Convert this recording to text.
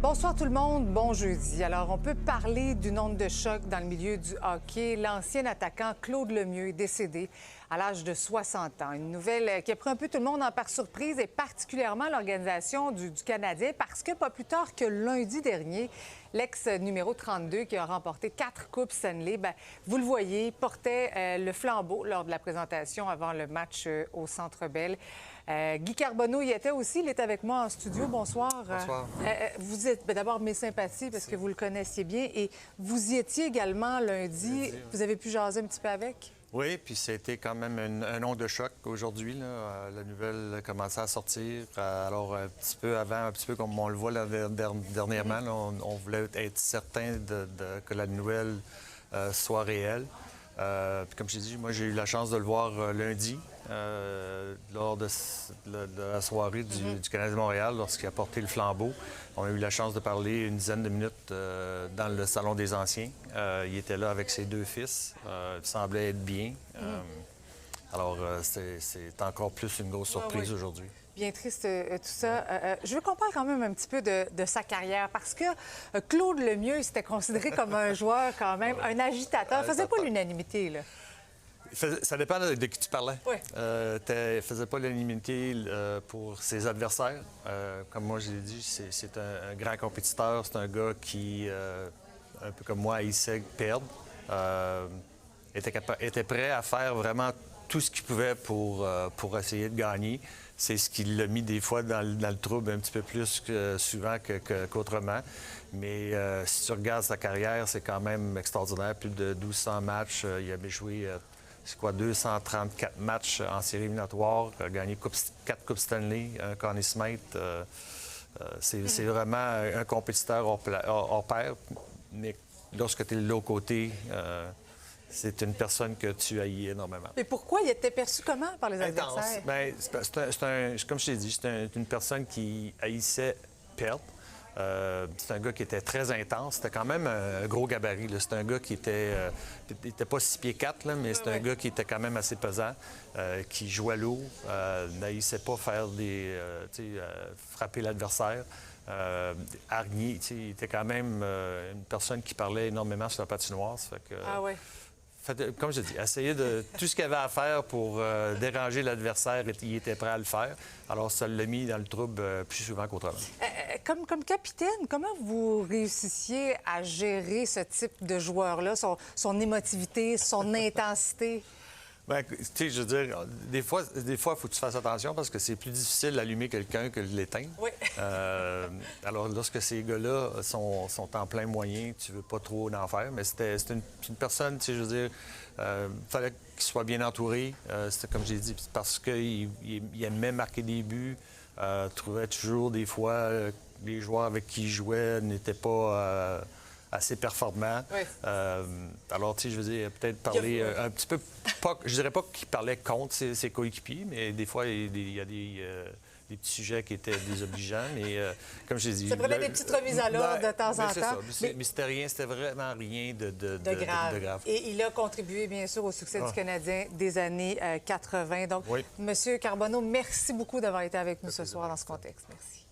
Bonsoir tout le monde, bon jeudi. Alors, on peut parler d'une onde de choc dans le milieu du hockey. L'ancien attaquant Claude Lemieux est décédé à l'âge de 60 ans. Une nouvelle qui a pris un peu tout le monde par surprise et particulièrement l'organisation du Canadien parce que pas plus tard que lundi dernier, l'ex-numéro 32 qui a remporté 4 Coupes Stanley, vous le voyez, portait le flambeau lors de la présentation avant le match au Centre Bell. Guy Carbonneau y était aussi, il est avec moi en studio. Bonsoir. Bonsoir. Vous êtes d'abord mes sympathies parce que vous le connaissiez bien et vous y étiez également lundi. Vous avez pu jaser un petit peu avec? Oui, puis c'était quand même un onde de choc aujourd'hui. La nouvelle commençait à sortir. Alors, un petit peu avant, un petit peu comme on le voit là, dernièrement, là, on voulait être certain que la nouvelle soit réelle. Puis comme je t'ai dit, moi, j'ai eu la chance de le voir lundi, lors de la soirée du Canadien de Montréal, lorsqu'il a porté le flambeau. On a eu la chance de parler une dizaine de minutes dans le Salon des Anciens. Il était là avec ses 2 fils. Il semblait être bien. Alors, c'est encore plus une grosse surprise aujourd'hui. Bien triste, tout ça. Je veux qu'on parle quand même un petit peu de sa carrière, parce que Claude Lemieux, c'était considéré comme un joueur quand même, un agitateur. Il ne faisait pas l'unanimité, là. Ça dépend de qui tu parlais. Oui. Il ne faisait pas l'unanimité pour ses adversaires. Comme moi, je l'ai dit, c'est un grand compétiteur. C'est un gars qui, un peu comme moi, haïssait perdre. Était prêt à faire vraiment tout ce qu'il pouvait pour essayer de gagner. C'est ce qui l'a mis des fois dans le trouble un petit peu plus souvent qu'autrement. Mais si tu regardes sa carrière, c'est quand même extraordinaire. Plus de 1200 matchs. Il avait joué, 234 matchs en série éliminatoire. Il a gagné 4 Coupes Stanley, un Conn Smythe. C'est vraiment un compétiteur hors pair. Mais lorsque tu es de l'autre côté... c'est une personne que tu haïs énormément. Mais pourquoi il était perçu comment par les Intense. adversaires? Bien, comme je t'ai dit, c'est une personne qui haïssait perdre. C'est un gars qui était très intense. C'était quand même un gros gabarit. C'est un gars qui était... il n'était pas 6 pieds 4, là, mais c'est un gars qui était quand même assez pesant, qui jouait lourd, n'haïssait pas faire frapper l'adversaire. Hargné, il était quand même une personne qui parlait énormément sur la patinoire. Ça fait que, Ah oui. comme je dis, essayer de tout ce qu'il avait à faire pour déranger l'adversaire, il était prêt à le faire. Alors, ça l'a mis dans le trouble plus souvent qu'autrement. Comme capitaine, comment vous réussissiez à gérer ce type de joueur-là, son émotivité, son intensité? Bien, tu sais, je veux dire, des fois, il faut que tu fasses attention parce que c'est plus difficile d'allumer quelqu'un que de l'éteindre. Oui. Alors, lorsque ces gars-là sont en plein moyen, tu veux pas trop en faire. Mais c'est une personne, tu sais, je veux dire, il fallait qu'il soit bien entouré. C'était comme j'ai dit, parce qu'il aimait marquer des buts, trouvait toujours des fois les joueurs avec qui il jouait n'étaient pas... assez performant. Oui. Alors, tu sais, je veux dire, peut-être parler un petit peu... je dirais pas qu'il parlait contre ses coéquipiers, mais des fois, il y a des petits sujets qui étaient désobligeants. Mais comme je l'ai dit... Ça prenait des petites remises à l'ordre de temps en temps. Mais c'était vraiment rien de grave. Et il a contribué, bien sûr, au succès du Canadien des années 80. Donc, oui. M. Carbonneau, merci beaucoup d'avoir été avec nous ce soir dans ce contexte. Merci.